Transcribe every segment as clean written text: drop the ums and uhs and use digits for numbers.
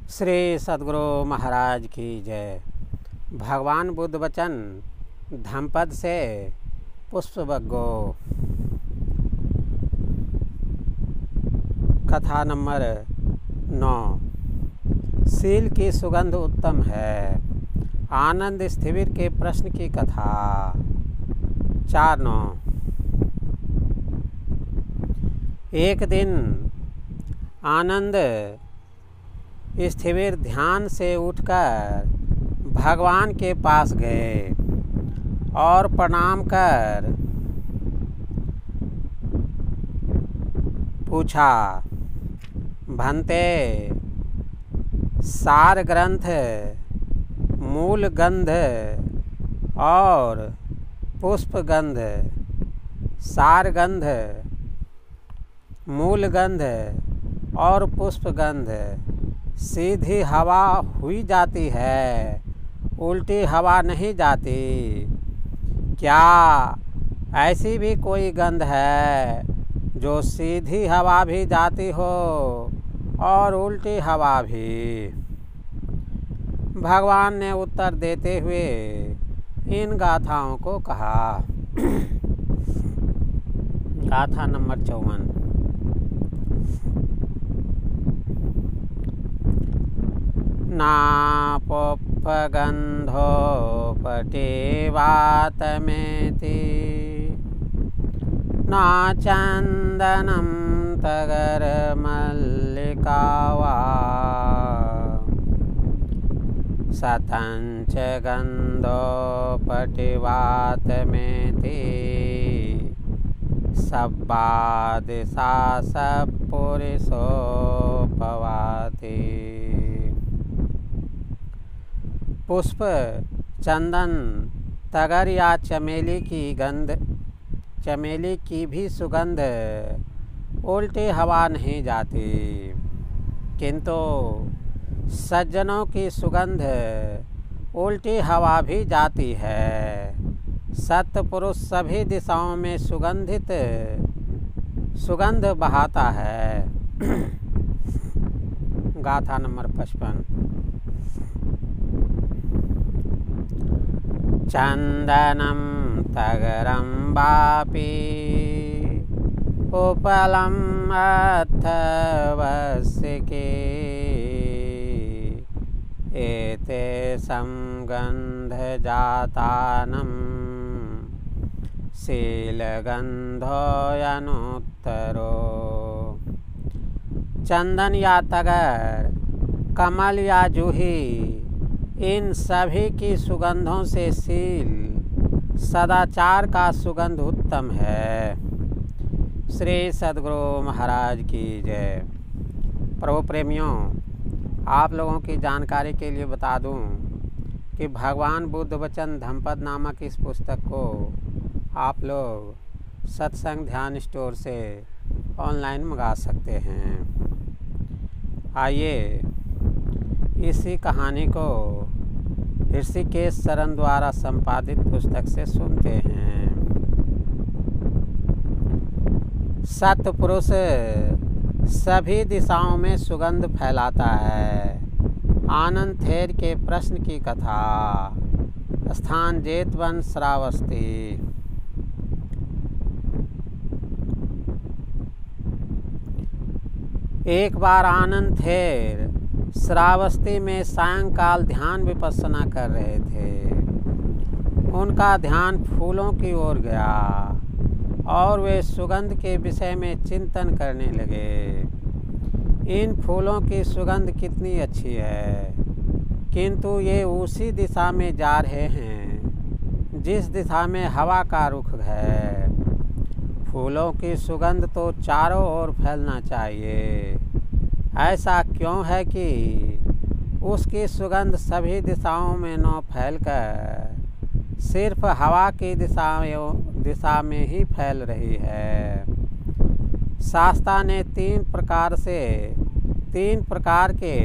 श्री सद्गुरु महाराज की जय। भगवान बुद्ध वचन धम्मपद से पुष्पबग्गो। कथा नंबर 9। सील की सुगंध उत्तम है। आनंद स्थिविर के प्रश्न की कथा। 4:9। एक दिन आनंद स्थिविर ध्यान से उठकर भगवान के पास गए और प्रणाम कर पूछा, भंते, सार ग्रंथ, मूल गंध और पुष्प गंध, सार गंध, मूल गंध और पुष्प गंध सीधी हवा हुई जाती है, उल्टी हवा नहीं जाती। क्या ऐसी भी कोई गंध है जो सीधी हवा भी जाती हो और उल्टी हवा भी? भगवान ने उत्तर देते हुए इन गाथाओं को कहा। गाथा नंबर 54। ना पुष्पगन्धोपटे वातमेति, ना चन्दनं तगरमल्लिका वा, सतञ्च गन्धोपटे वातमेति, सब्बादिशा सपुरुषोपवाति। पुष्प, चंदन, तगर या चमेली की भी सुगंध उल्टी हवा नहीं जाती, किंतु सज्जनों की सुगंध उल्टी हवा भी जाती है। सत्पुरुष सभी दिशाओं में सुगंध बहाता है। गाथा नंबर 55। चंदनं तगरं वापि उपलम् अथवस्यके, एतेषां गन्धजातानं शीलगन्धोऽयनुत्तरो। चंदन या तगर, कमल या जूही, इन सभी की सुगंधों से शील, सदाचार का सुगंध उत्तम है। श्री सद्गुरु महाराज की जय। प्रभु प्रेमियों, आप लोगों की जानकारी के लिए बता दूं कि भगवान बुद्ध वचन धम्मपद नामक इस पुस्तक को आप लोग सत्संग ध्यान स्टोर से ऑनलाइन मंगा सकते हैं। आइए इसी कहानी को ऋषिकेश शरण द्वारा संपादित पुस्तक से सुनते हैं। सत्पुरुष सभी दिशाओं में सुगंध फैलाता है। आनंद थेर के प्रश्न की कथा। स्थान जेतवन, श्रावस्ती। एक बार आनंद थेर श्रावस्ती में सायंकाल ध्यान विपස්සना कर रहे थे। उनका ध्यान फूलों की ओर गया और वे सुगंध के विषय में चिंतन करने लगे। इन फूलों की सुगंध कितनी अच्छी है, किंतु ये उसी दिशा में जा रहे हैं जिस दिशा में हवा का रुख है। फूलों की सुगंध तो चारों ओर फैलना चाहिए। ऐसा क्यों है कि उसकी सुगंध सभी दिशाओं में न फैलकर सिर्फ हवा की दिशा में ही फैल रही है? शास्त्रा ने 3 प्रकार के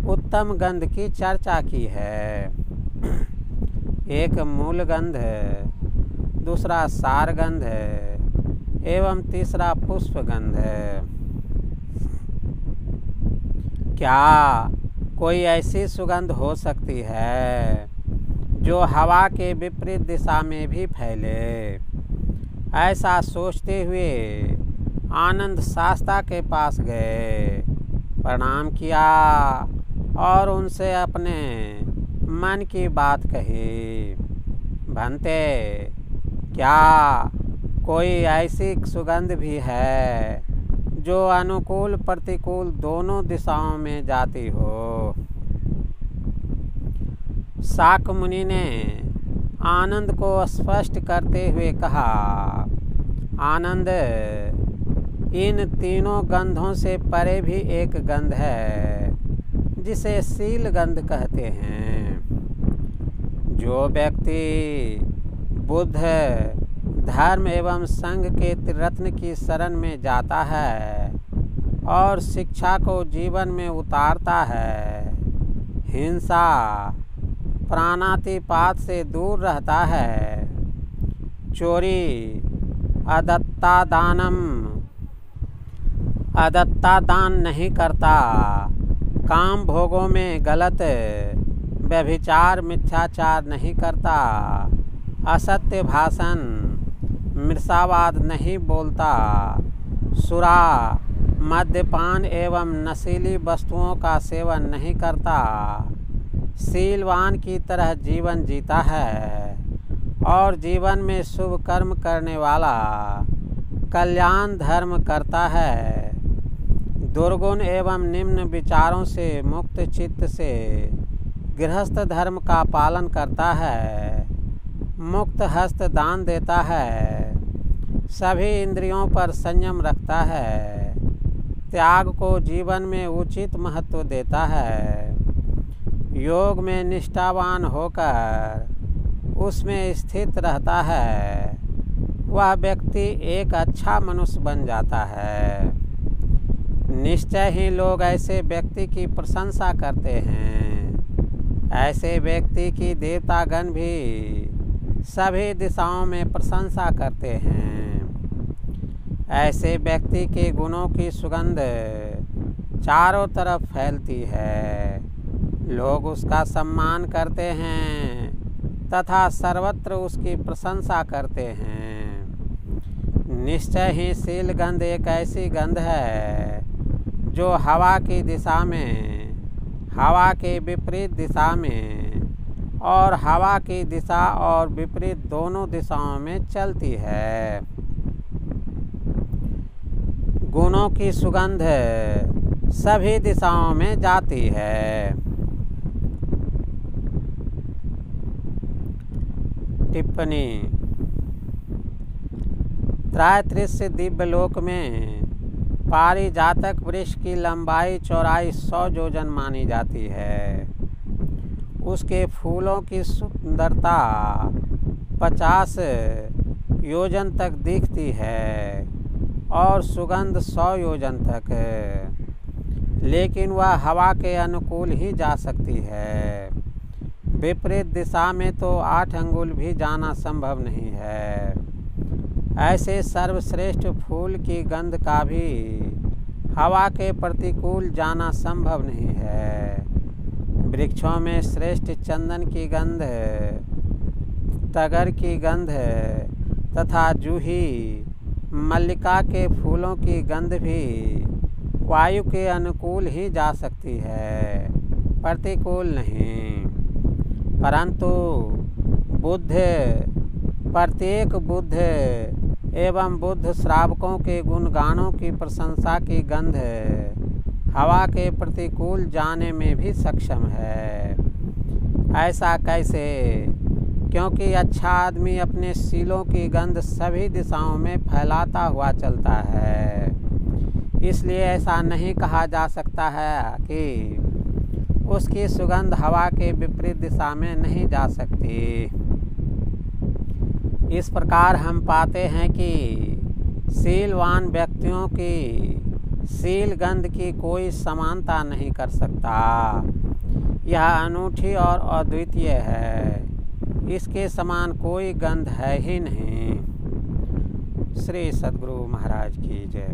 उत्तम गंध की चर्चा की है। एक मूल गंध, दूसरा सार गंध एवं तीसरा पुष्प गंध। क्या कोई ऐसी सुगंध हो सकती है जो हवा के विपरीत दिशा में भी फैले। ऐसा सोचते हुए आनंद शास्ता के पास गए, प्रणाम किया और उनसे अपने मन की बात कही। भंते, क्या कोई ऐसी सुगंध भी है जो अनुकूल प्रतिकूल दोनों दिशाओं में जाती हो? शाक मुनि ने आनंद को स्पष्ट करते हुए कहा, आनंद, इन तीनों गंधों से परे भी एक गंध है जिसे शील गंध कहते हैं। जो व्यक्ति बुद्ध, धर्म एवं संघ के त्रिरत्न की शरण में जाता है और शिक्षा को जीवन में उतारता है, हिंसा प्राणातिपात से दूर रहता है, चोरी अदत्ता दान नहीं करता, काम भोगों में गलत व्यभिचार मिथ्याचार नहीं करता, असत्य भाषण मिर्सावाद नहीं बोलता, सुरा मद्यपान एवं नशीली वस्तुओं का सेवन नहीं करता, शीलवान की तरह जीवन जीता है और जीवन में शुभ कर्म करने वाला कल्याण धर्म करता है, दुर्गुण एवं निम्न विचारों से मुक्त चित्त से गृहस्थ धर्म का पालन करता है, मुक्त हस्त दान देता है, सभी इंद्रियों पर संयम रखता है, त्याग को जीवन में उचित महत्व देता है, योग में निष्ठावान होकर उसमें स्थित रहता है, वह व्यक्ति एक अच्छा मनुष्य बन जाता है। निश्चय ही लोग ऐसे व्यक्ति की प्रशंसा करते हैं। ऐसे व्यक्ति की देवतागण भी सभी दिशाओं में प्रशंसा करते हैं। ऐसे व्यक्ति के गुणों की सुगंध चारों तरफ फैलती है। लोग उसका सम्मान करते हैं तथा सर्वत्र उसकी प्रशंसा करते हैं। निश्चय ही शील गंध एक ऐसी गंध है जो हवा की दिशा में, हवा के विपरीत दिशा में और हवा की दिशा और विपरीत दोनों दिशाओं में चलती है। गुणों की सुगंध सभी दिशाओं में जाती है। टिप्पणी: त्रैतृष्य दिव्यलोक में पारिजातक वृक्ष की लंबाई चौड़ाई 100 योजन मानी जाती है। उसके फूलों की सुंदरता 50 योजन तक दिखती है और सुगंध 100 योजन तक, लेकिन वह हवा के अनुकूल ही जा सकती है। विपरीत दिशा में तो 8 अंगुल भी जाना संभव नहीं है। ऐसे सर्वश्रेष्ठ फूल की गंध का भी हवा के प्रतिकूल जाना संभव नहीं है। वृक्षों में श्रेष्ठ चंदन की गंध, टगर की गंध तथा जूही मल्लिका के फूलों की गंध भी वायु के अनुकूल ही जा सकती है, प्रतिकूल नहीं। परंतु प्रत्येक बुद्ध एवं बुद्ध श्रावकों के गुणगानों की प्रशंसा की गंध हवा के प्रतिकूल जाने में भी सक्षम है। ऐसा कैसे? क्योंकि अच्छा आदमी अपने शीलों की गंध सभी दिशाओं में फैलाता हुआ चलता है। इसलिए ऐसा नहीं कहा जा सकता है कि उसकी सुगंध हवा के विपरीत दिशा में नहीं जा सकती। इस प्रकार हम पाते हैं कि शीलवान व्यक्तियों की शील गंध की कोई समानता नहीं कर सकता। यह अनूठी और अद्वितीय है। इसके समान कोई गंध है ही नहीं। श्री सद्गुरु महाराज की जय।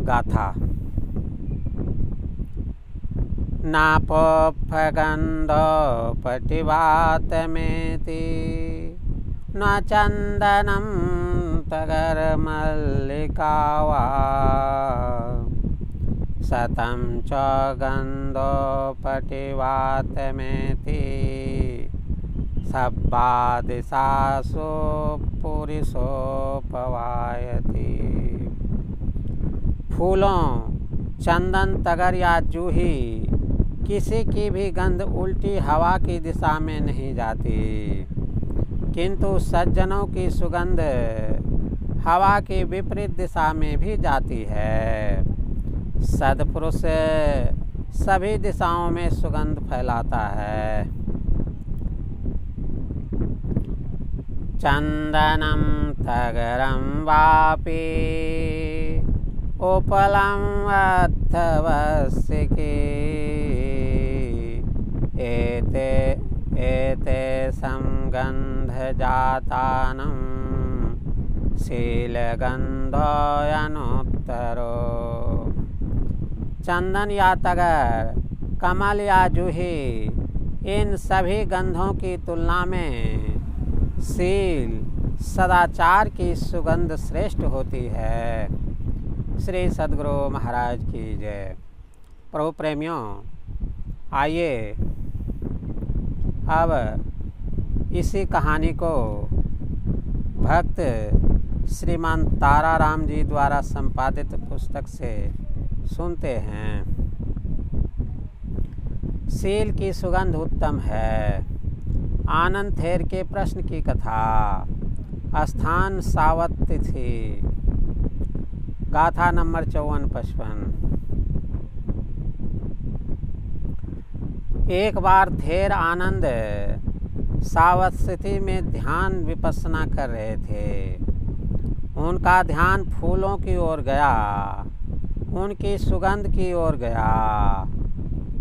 गाथा। नापोपगन्धोपटिवातमेति न चन्दनं तगरमल्लिका वा शतं च गन्धोपटिवातमेति सब्बादिशासु पुरुषोपवायति। फूलों, चंदन, तगर या जूही किसी की भी गंध उल्टी हवा की दिशा में नहीं जाती, किंतु सज्जनों की सुगंध हवा की विपरीत दिशा में भी जाती है। सद्पुरुष सभी दिशाओं में सुगंध फैलाता है। चंदनम तगरम वापि उपलम अथवस्सिकी एते संगंधजातानं शीलगंधोऽयनुत्तरो। चंदन या तगर, कमल या जूही, इन सभी गंधों की तुलना में शील, सदाचार की सुगंध श्रेष्ठ होती है। श्री सद्गुरु महाराज की जय। प्रभु प्रेमियों, आइए अब इसी कहानी को भक्त श्रीमान ताराराम जी द्वारा संपादित पुस्तक से सुनते हैं। शील की सुगंध उत्तम है। आनंद थेर के प्रश्न की कथा। स्थान सावत्ति थी। गाथा नंबर 54-55। एक बार थेर आनंद सावत्ति में ध्यान विपස්සना कर रहे थे। उनका ध्यान फूलों की ओर गया, उनकी सुगंध की ओर गया।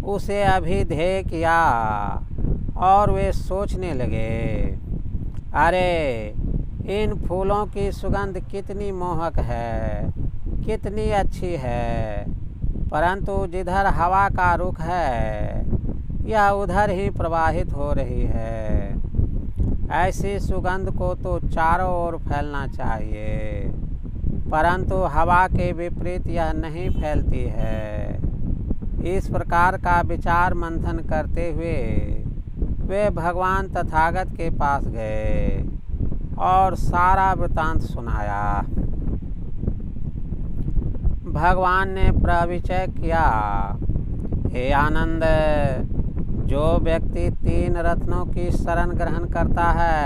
उसे अभिधेय किया और वे सोचने लगे, अरे इन फूलों की सुगंध कितनी मोहक है, कितनी अच्छी है, परंतु जिधर हवा का रुख है यह उधर ही प्रवाहित हो रही है। ऐसी सुगंध को तो चारों ओर फैलना चाहिए, परंतु हवा के विपरीत यह नहीं फैलती है। इस प्रकार का विचार मंथन करते हुए वे भगवान तथागत के पास गए और सारा वृतांत सुनाया। भगवान ने प्रविचय किया, हे आनंद, जो व्यक्ति 3 रत्नों की शरण ग्रहण करता है,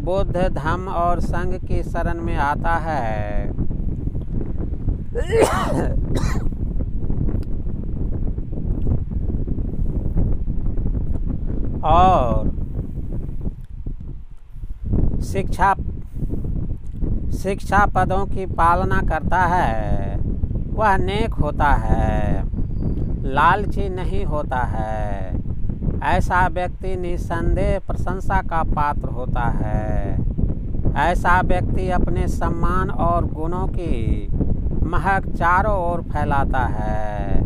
बुद्ध, धम्म और संघ की शरण में आता है, और शिक्षा पदों की पालना करता है, वह नेक होता है, लालची नहीं होता है। ऐसा व्यक्ति निसंदेह प्रशंसा का पात्र होता है। ऐसा व्यक्ति अपने सम्मान और गुणों की महक चारों ओर फैलाता है।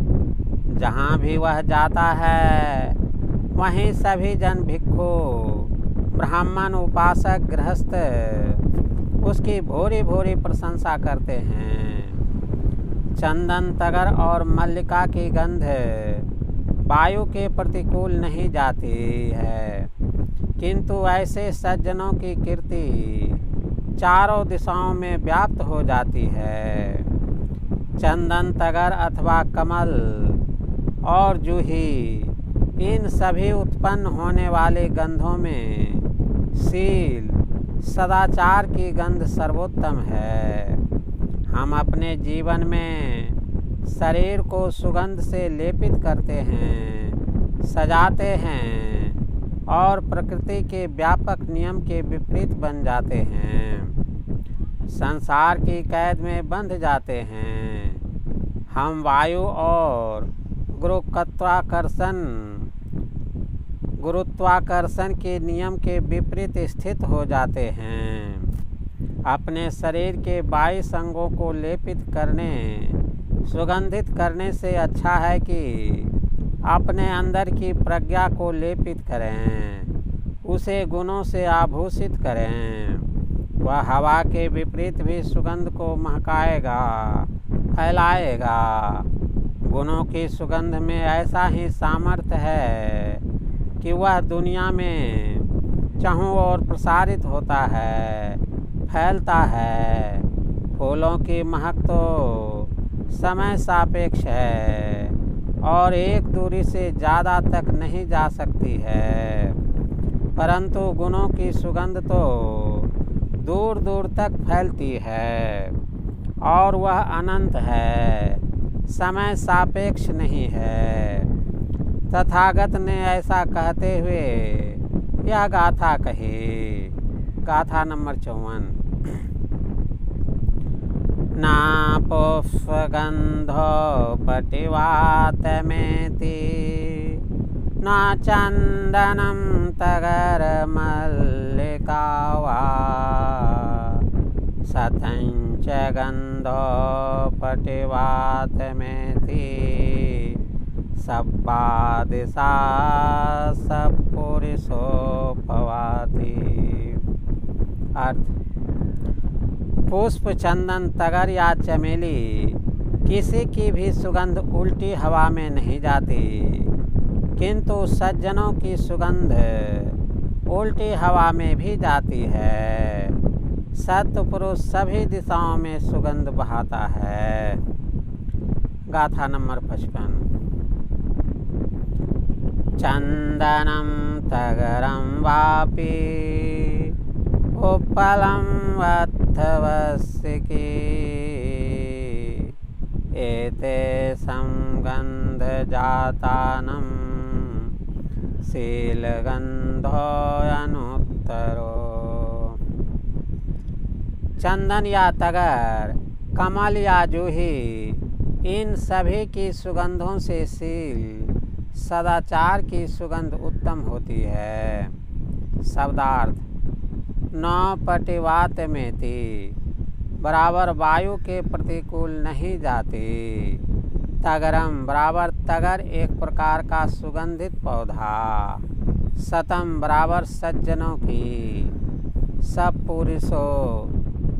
जहाँ भी वह जाता है वहीं सभी जन, भिक्षु, ब्राह्मण, उपासक, गृहस्थ उसकी भोरी भोरी प्रशंसा करते हैं। चंदन, तगर और मल्लिका की गंध वायु के प्रतिकूल नहीं जाती है, किंतु ऐसे सज्जनों की कीर्ति चारों दिशाओं में व्याप्त हो जाती है। चंदन, तगर अथवा कमल और जूही, इन सभी उत्पन्न होने वाले गंधों में शील, सदाचार की गंध सर्वोत्तम है। हम अपने जीवन में शरीर को सुगंध से लेपित करते हैं, सजाते हैं और प्रकृति के व्यापक नियम के विपरीत बन जाते हैं। संसार की कैद में बंध जाते हैं। हम वायु और गुरुत्वाकर्षण के नियम के विपरीत स्थित हो जाते हैं। अपने शरीर के 22 अंगों को लेपित करने, सुगंधित करने से अच्छा है कि अपने अंदर की प्रज्ञा को लेपित करें, उसे गुणों से आभूषित करें। वह हवा के विपरीत भी सुगंध को महकाएगा, फैलाएगा। गुणों की सुगंध में ऐसा ही सामर्थ्य है कि वह दुनिया में चारों ओर प्रसारित होता है, फैलता है। फूलों की महक तो समय सापेक्ष है और एक दूरी से ज़्यादा तक नहीं जा सकती है, परंतु गुणों की सुगंध तो दूर दूर तक फैलती है और वह अनंत है, समय सापेक्ष नहीं है। तथागत ने ऐसा कहते हुए यह गाथा कही। गाथा नंबर 54। ना पुष्पगंधो पटिवातमेति, ना चंदनम तगर मल्लिका वा, सतंच गंधो पटिवातमेति, सब्बा दिशा सपुरुषोपवाति। अर्थ: पुष्प, चंदन, तगर या चमेली किसी की भी सुगंध उल्टी हवा में नहीं जाती, किंतु सज्जनों की सुगंध उल्टी हवा में भी जाती है। सत्पुरुष सभी दिशाओं में सुगंध बहाता है। गाथा नंबर 55। चंदनम तगरम वापि, उपलम वत्थवस्सिकी, एते संगंध जातानम शीलगंधो अनुत्तरो। चंदन या तगर, कमल या जूही, इन सभी की सुगंधों से शील, सदाचार की सुगंध उत्तम होती है। शब्दार्थ: न पटिवातमेति, बराबर वायु के प्रतिकूल नहीं जाती। तगरम, बराबर तगर एक प्रकार का सुगंधित पौधा। सतम, बराबर सज्जनों की। सब पुरुषों,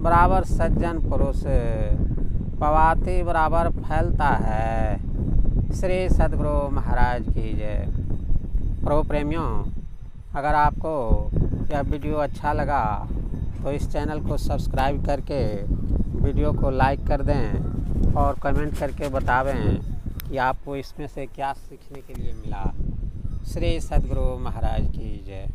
बराबर सज्जन पुरुष। पवाती, बराबर फैलता है। श्री सद्गुरु महाराज की जय। प्रभु प्रेमियों, अगर आपको यह वीडियो अच्छा लगा तो इस चैनल को सब्सक्राइब करके वीडियो को लाइक कर दें और कमेंट करके बतावें कि आपको इसमें से क्या सीखने के लिए मिला। श्री सद्गुरु महाराज की जय।